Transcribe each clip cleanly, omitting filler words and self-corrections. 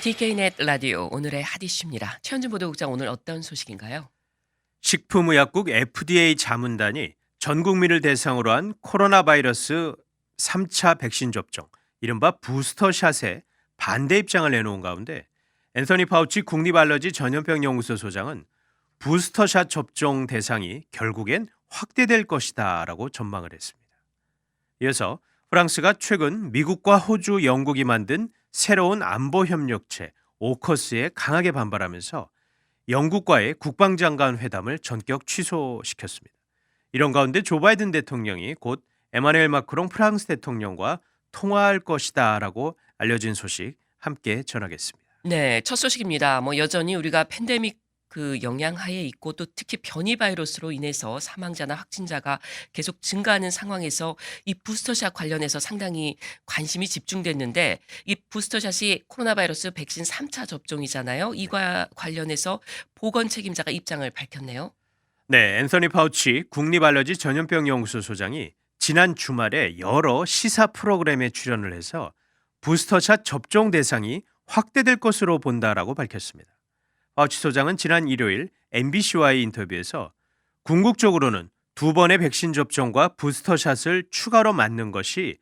DK넷 라디오 오늘의 핫이슈입니다. 최현준 보도국장 오늘 어떤 소식인가요? 식품의약국 FDA 자문단이 전 국민을 대상으로 한 코로나 바이러스 3차 백신 접종, 이른바 부스터샷에 반대 입장을 내놓은 가운데 앤서니 파우치 국립알러지 전염병 연구소 소장은 부스터샷 접종 대상이 결국엔 확대될 것이다라고 전망을 했습니다. 이어서 프랑스가 최근 미국과 호주, 영국이 만든 새로운 안보 협력체 오커스에 강하게 반발하면서 영국과의 국방장관 회담을 전격 취소시켰습니다. 이런 가운데 조 바이든 대통령이 곧 에마누엘 마크롱 프랑스 대통령과 통화할 것이다라고 알려진 소식 함께 전하겠습니다. 네, 첫 소식입니다. 여전히 우리가 팬데믹 영향 하에 있고 또 특히 변이 바이러스로 인해서 사망자나 확진자가 계속 증가하는 상황에서 이 부스터샷 관련해서 상당히 관심이 집중됐는데 이 부스터샷이 코로나 바이러스 백신 3차 접종이잖아요. 이와 관련해서 보건 책임자가 입장을 밝혔네요. 네, 앤서니 파우치 국립알러지 전염병 연구소 소장이 지난 주말에 여러 시사 프로그램에 출연을 해서 부스터샷 접종 대상이 확대될 것으로 본다라고 밝혔습니다. 파우치 소장은 지난 일요일 MBC와의 인터뷰에서 궁극적으로는 두 번의 백신 접종과 부스터샷을 추가로 맞는 것이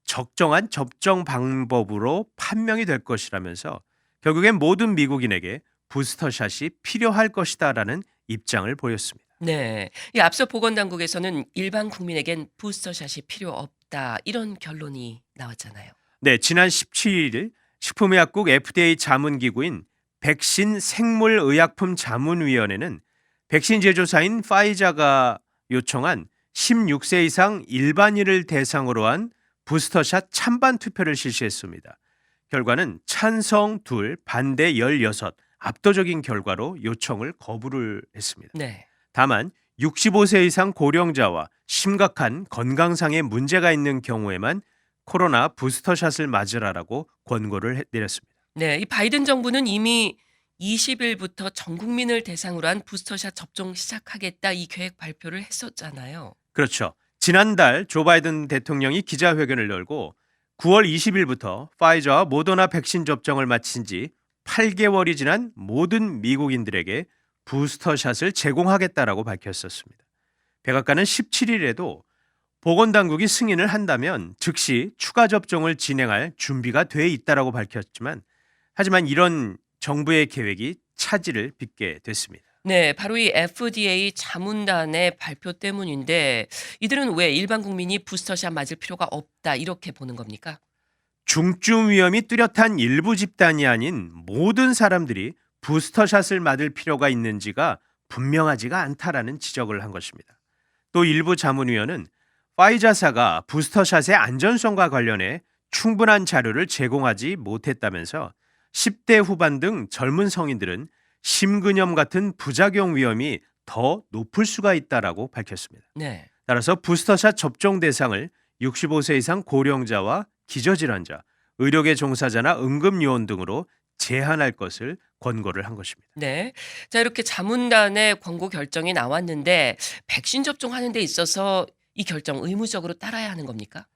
적정한 접종 방법으로 판명이 될 것이라면서 결국엔 모든 미국인에게 부스터샷이 필요할 것이다라는 입장을 보였습니다. 네. 이 앞서 보건당국에서는 일반 국민에겐 부스터샷이 필요 없다. 이런 결론이 나왔잖아요. 네, 지난 17일 식품의약국 FDA 자문기구인 백신 생물의약품 자문위원회는 백신 제조사인 파이자가 요청한 16세 이상 일반인을 대상으로 한 부스터샷 찬반 투표를 실시했습니다. 결과는 찬성 2, 반대 16, 압도적인 결과로 요청을 거부를 했습니다. 네. 다만 65세 이상 고령자와 심각한 건강상의 문제가 있는 경우에만 코로나 부스터샷을 맞으라라고 권고를 내렸습니다. 네. 이 바이든 정부는 이미 20일부터 전 국민을 대상으로 한 부스터샷 접종 시작하겠다 이 계획 발표를 했었잖아요. 그렇죠. 지난달 조 바이든 대통령이 기자회견을 열고 9월 20일부터 파이저와 모더나 백신 접종을 마친 지 8개월이 지난 모든 미국인들에게 부스터샷을 제공하겠다라고 밝혔었습니다. 백악관은 17일에도 보건당국이 승인을 한다면 즉시 추가 접종을 진행할 준비가 돼 있다라고 밝혔지만 하지만 이런 정부의 계획이 차질을 빚게 됐습니다. 네. 바로 이 FDA 자문단의 발표 때문인데 이들은 왜 일반 국민이 부스터샷 맞을 필요가 없다 이렇게 보는 겁니까? 중증 위험이 뚜렷한 일부 집단이 아닌 모든 사람들이 부스터샷을 맞을 필요가 있는지가 분명하지가 않다라는 지적을 한 것입니다. 또 일부 자문위원은 파이자사가 부스터샷의 안전성과 관련해 충분한 자료를 제공하지 못했다면서 10대 후반 등 젊은 성인들은 심근염 같은 부작용 위험이 더 높을 수가 있다라고 밝혔습니다. 네. 따라서 부스터샷 접종 대상을 65세 이상 고령자와 기저질환자, 의료계 종사자나 응급요원 등으로 제한할 것을 권고를 한 것입니다. 네. 자, 이렇게 자문단의 권고 결정이 나왔는데 백신 접종하는 데 있어서 이 결정 의무적으로 따라야 하는 겁니까?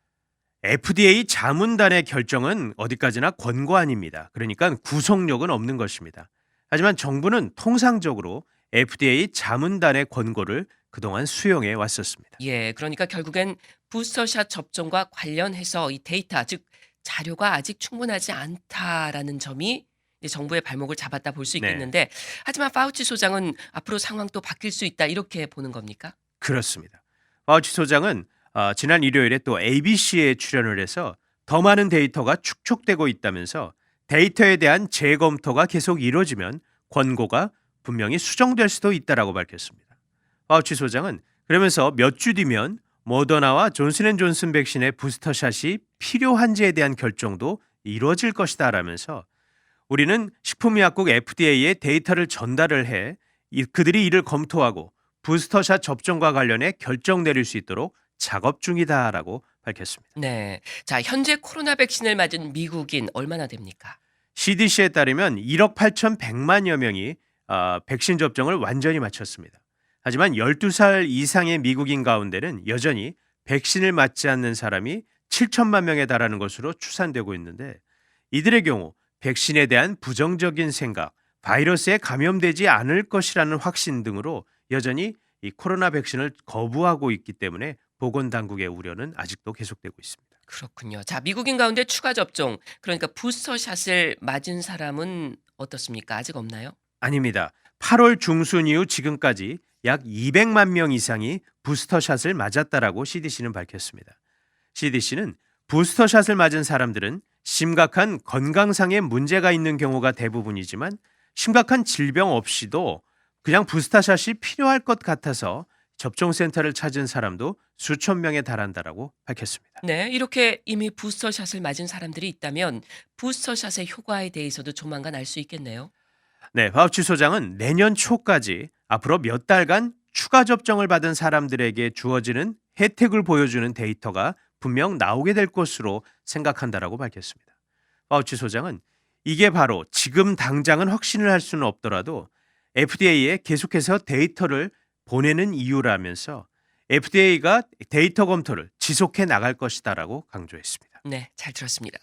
FDA 자문단의 결정은 어디까지나 권고안입니다. 그러니까 구속력은 없는 것입니다. 하지만 정부는 통상적으로 FDA 자문단의 권고를 그동안 수용해 왔었습니다. 예. 그러니까 결국엔 부스터샷 접종과 관련해서 이 데이터 즉 자료가 아직 충분하지 않다라는 점이 이제 정부의 발목을 잡았다 볼 수 네, 있겠는데 하지만 파우치 소장은 앞으로 상황 또 바뀔 수 있다 이렇게 보는 겁니까? 그렇습니다. 파우치 소장은 지난 일요일에 또 ABC에 출연을 해서 더 많은 데이터가 축적되고 있다면서 데이터에 대한 재검토가 계속 이루어지면 권고가 분명히 수정될 수도 있다라고 밝혔습니다. 파우치 소장은 그러면서 몇 주 뒤면 모더나와 존슨앤존슨 백신의 부스터샷이 필요한지에 대한 결정도 이루어질 것이다라면서 우리는 식품의약국 FDA에 데이터를 전달을 해 그들이 이를 검토하고 부스터샷 접종과 관련해 결정 내릴 수 있도록 작업 중이다라고 밝혔습니다. 네. 자, 현재 코로나 백신을 맞은 미국인 얼마나 됩니까? CDC에 따르면 1억 8,100만여 명이 백신 접종을 완전히 마쳤습니다. 하지만 12살 이상의 미국인 가운데는 여전히 백신을 맞지 않는 사람이 7천만 명에 달하는 것으로 추산되고 있는데 이들의 경우 백신에 대한 부정적인 생각, 바이러스에 감염되지 않을 것이라는 확신 등으로 여전히 이 코로나 백신을 거부하고 있기 때문에 보건당국의 우려는 아직도 계속되고 있습니다. 그렇군요. 자, 미국인 가운데 추가 접종, 그러니까 부스터샷을 맞은 사람은 어떻습니까? 아직 없나요? 아닙니다. 8월 중순 이후 지금까지 약 200만 명 이상이 부스터샷을 맞았다라고 CDC는 밝혔습니다. CDC는 부스터샷을 맞은 사람들은 심각한 건강상의 문제가 있는 경우가 대부분이지만 심각한 질병 없이도 그냥 부스터샷이 필요할 것 같아서 접종센터를 찾은 사람도 수천 명에 달한다라고 밝혔습니다. 네, 이렇게 이미 부스터샷을 맞은 사람들이 있다면 부스터샷의 효과에 대해서도 조만간 알 수 있겠네요. 네, 파우치 소장은 내년 초까지 앞으로 몇 달간 추가 접종을 받은 사람들에게 주어지는 혜택을 보여주는 데이터가 분명 나오게 될 것으로 생각한다라고 밝혔습니다. 파우치 소장은 이게 바로 지금 당장은 확신을 할 수는 없더라도 FDA에 계속해서 데이터를 보내는 이유라면서 FDA가 데이터 검토를 지속해 나갈 것이다라고 강조했습니다. 네, 잘 들었습니다.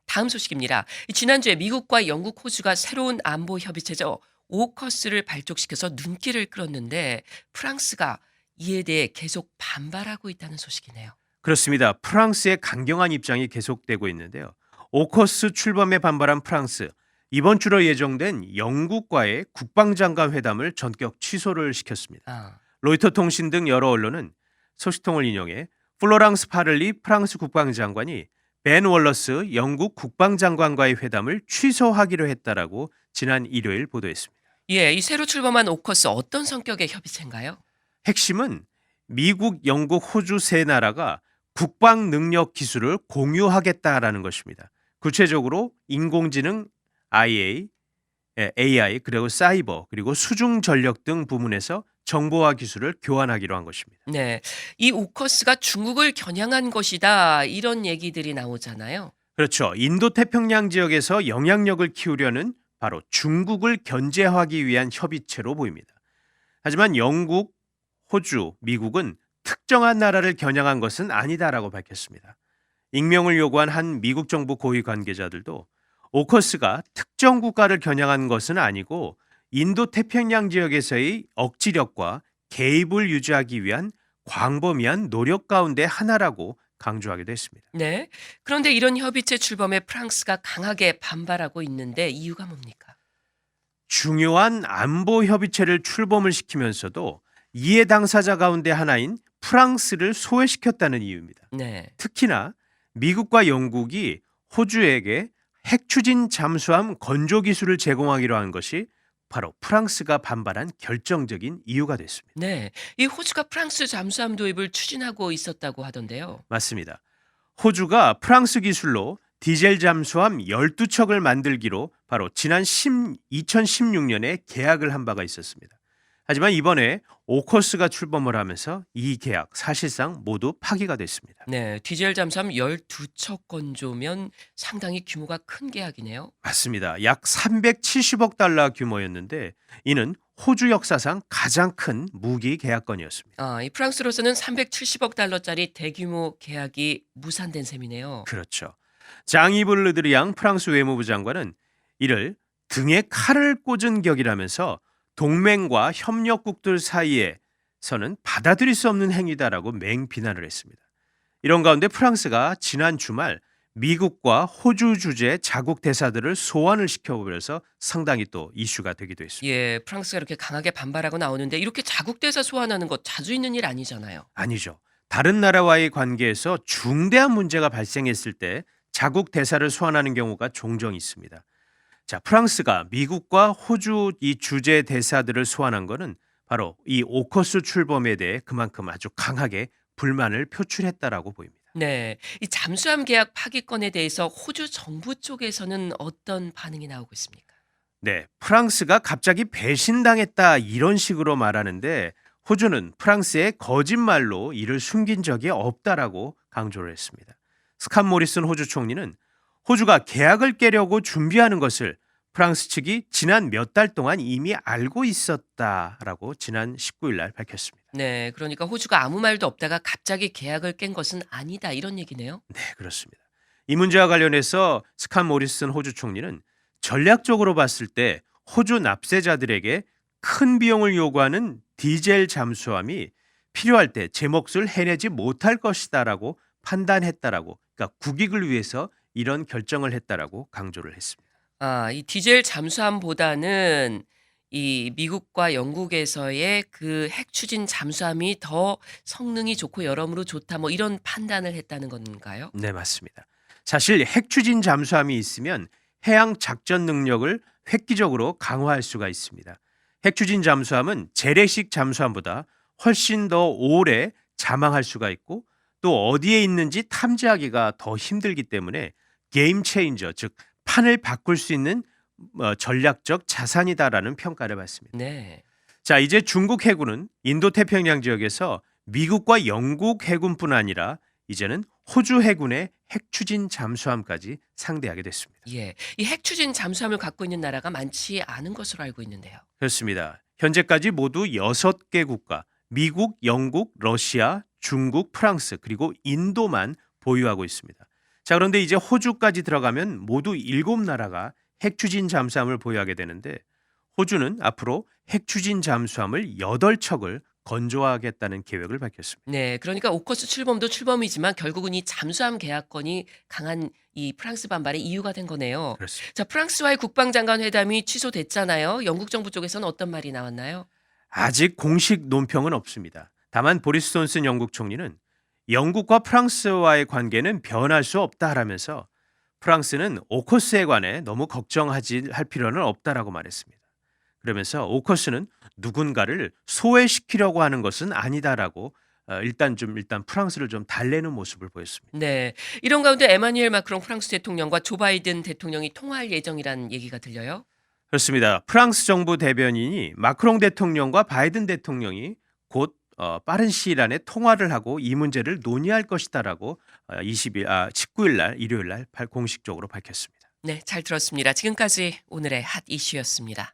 다음 소식입니다. 지난주에 미국과 영국, 호주가 새로운 안보 협의체죠. 오커스를 발족시켜서 눈길을 끌었는데 프랑스가 이에 대해 계속 반발하고 있다는 소식이네요. 그렇습니다. 프랑스의 강경한 입장이 계속되고 있는데요. 오커스 출범에 반발한 프랑스, 이번 주로 예정된 영국과의 국방장관 회담을 전격 취소를 시켰습니다. 아, 로이터 통신 등 여러 언론은 소식통을 인용해 플로랑스 파를리 프랑스 국방장관이 벤 월러스 영국 국방장관과의 회담을 취소하기로 했다라고 지난 일요일 보도했습니다. 예, 이 새로 출범한 오커스 어떤 성격의 협의체인가요? 핵심은 미국, 영국, 호주 세 나라가 국방 능력 기술을 공유하겠다라는 것입니다. 구체적으로 인공지능, AI 그리고 사이버 그리고 수중 전력 등 부문에서 정보와 기술을 교환하기로 한 것입니다. 네, 이 오커스가 중국을 겨냥한 것이다 이런 얘기들이 나오잖아요. 그렇죠. 인도 태평양 지역에서 영향력을 키우려는 바로 중국을 견제하기 위한 협의체로 보입니다. 하지만 영국, 호주, 미국은 특정한 나라를 겨냥한 것은 아니다라고 밝혔습니다. 익명을 요구한 한 미국 정부 고위 관계자들도 오커스가 특정 국가를 겨냥한 것은 아니고 인도 태평양 지역에서의 억지력과 개입을 유지하기 위한 광범위한 노력 가운데 하나라고 강조하기도 했습니다. 네, 그런데 이런 협의체 출범에 프랑스가 강하게 반발하고 있는데 이유가 뭡니까? 중요한 안보 협의체를 출범을 시키면서도 이해 당사자 가운데 하나인 프랑스를 소외시켰다는 이유입니다. 네. 특히나 미국과 영국이 호주에게 핵 추진 잠수함 건조 기술을 제공하기로 한 것이 바로 프랑스가 반발한 결정적인 이유가 됐습니다. 네. 이 호주가 프랑스 잠수함 도입을 추진하고 있었다고 하던데요. 맞습니다. 호주가 프랑스 기술로 디젤 잠수함 12척을 만들기로 바로 지난 2016년에 계약을 한 바가 있었습니다. 하지만 이번에 오커스가 출범을 하면서 이 계약 사실상 모두 파기가 됐습니다. 네. 디젤 잠수함 12척 건조면 상당히 규모가 큰 계약이네요. 맞습니다. 약 370억 달러 규모였는데 이는 호주 역사상 가장 큰 무기 계약건이었습니다. 아, 이 프랑스로서는 370억 달러짜리 대규모 계약이 무산된 셈이네요. 그렇죠. 장이블 르드리앙 프랑스 외무부 장관은 이를 등에 칼을 꽂은 격이라면서 동맹과 협력국들 사이에서는 받아들일 수 없는 행위다라고 맹비난을 했습니다. 이런 가운데 프랑스가 지난 주말 미국과 호주 주재 자국 대사들을 소환을 시켜버려서 상당히 또 이슈가 되기도 했습니다. 예, 프랑스가 이렇게 강하게 반발하고 나오는데 이렇게 자국 대사 소환하는 것 자주 있는 일 아니잖아요. 아니죠. 다른 나라와의 관계에서 중대한 문제가 발생했을 때 자국 대사를 소환하는 경우가 종종 있습니다. 자, 프랑스가 미국과 호주 이 주재 대사들을 소환한 것은 바로 이 오커스 출범에 대해 그만큼 아주 강하게 불만을 표출했다라고 보입니다. 네. 이 잠수함 계약 파기건에 대해서 호주 정부 쪽에서는 어떤 반응이 나오고 있습니까? 네, 프랑스가 갑자기 배신당했다 이런 식으로 말하는데 호주는 프랑스의 거짓말로 이를 숨긴 적이 없다라고 강조를 했습니다. 스캇 모리슨 호주 총리는 호주가 계약을 깨려고 준비하는 것을 프랑스 측이 지난 몇 달 동안 이미 알고 있었다라고 지난 19일 날 밝혔습니다. 네. 그러니까 호주가 아무 말도 없다가 갑자기 계약을 깬 것은 아니다 이런 얘기네요. 네, 그렇습니다. 이 문제와 관련해서 스캇 모리슨 호주 총리는 전략적으로 봤을 때 호주 납세자들에게 큰 비용을 요구하는 디젤 잠수함이 필요할 때 제 몫을 해내지 못할 것이다라고 판단했다라고, 그러니까 국익을 위해서 이런 결정을 했다라고 강조를 했습니다. 이 디젤 잠수함보다는 이 미국과 영국에서의 그 핵 추진 잠수함이 더 성능이 좋고 여러모로 좋다 뭐 이런 판단을 했다는 건가요? 네, 맞습니다. 사실 핵 추진 잠수함이 있으면 해양 작전 능력을 획기적으로 강화할 수가 있습니다. 핵 추진 잠수함은 재래식 잠수함보다 훨씬 더 오래 잠항할 수가 있고 또 어디에 있는지 탐지하기가 더 힘들기 때문에 게임 체인저, 즉 판을 바꿀 수 있는 전략적 자산이다라는 평가를 받습니다. 네. 자, 이제 중국 해군은 인도태평양 지역에서 미국과 영국 해군뿐 아니라 이제는 호주 해군의 핵 추진 잠수함까지 상대하게 됐습니다. 예. 이 핵 추진 잠수함을 갖고 있는 나라가 많지 않은 것으로 알고 있는데요. 그렇습니다. 현재까지 모두 6개 국가, 미국, 영국, 러시아, 중국, 프랑스, 그리고 인도만 보유하고 있습니다. 자, 그런데 이제 호주까지 들어가면 모두 7나라가 핵 추진 잠수함을 보유하게 되는데 호주는 앞으로 핵 추진 잠수함을 8척을 건조하겠다는 계획을 밝혔습니다. 네. 그러니까 오커스 출범도 출범이지만 결국은 이 잠수함 계약권이 강한 이 프랑스 반발의 이유가 된 거네요. 그렇습니다. 자, 프랑스와의 국방장관 회담이 취소됐잖아요. 영국 정부 쪽에서는 어떤 말이 나왔나요? 아직 공식 논평은 없습니다. 다만 보리스 존슨 영국 총리는 영국과 프랑스와의 관계는 변할 수 없다라면서 프랑스는 오커스에 관해 너무 걱정하지 할 필요는 없다라고 말했습니다. 그러면서 오커스는 누군가를 소외시키려고 하는 것은 아니다라고 일단 프랑스를 좀 달래는 모습을 보였습니다. 네. 이런 가운데 에마뉴엘 마크롱 프랑스 대통령과 조 바이든 대통령이 통화할 예정이라는 얘기가 들려요. 그렇습니다. 프랑스 정부 대변인이 마크롱 대통령과 바이든 대통령이 곧 빠른 시일 안에 통화를 하고 이 문제를 논의할 것이다라고 19일 날 일요일 날 공식적으로 밝혔습니다. 네, 잘 들었습니다. 지금까지 오늘의 핫 이슈였습니다.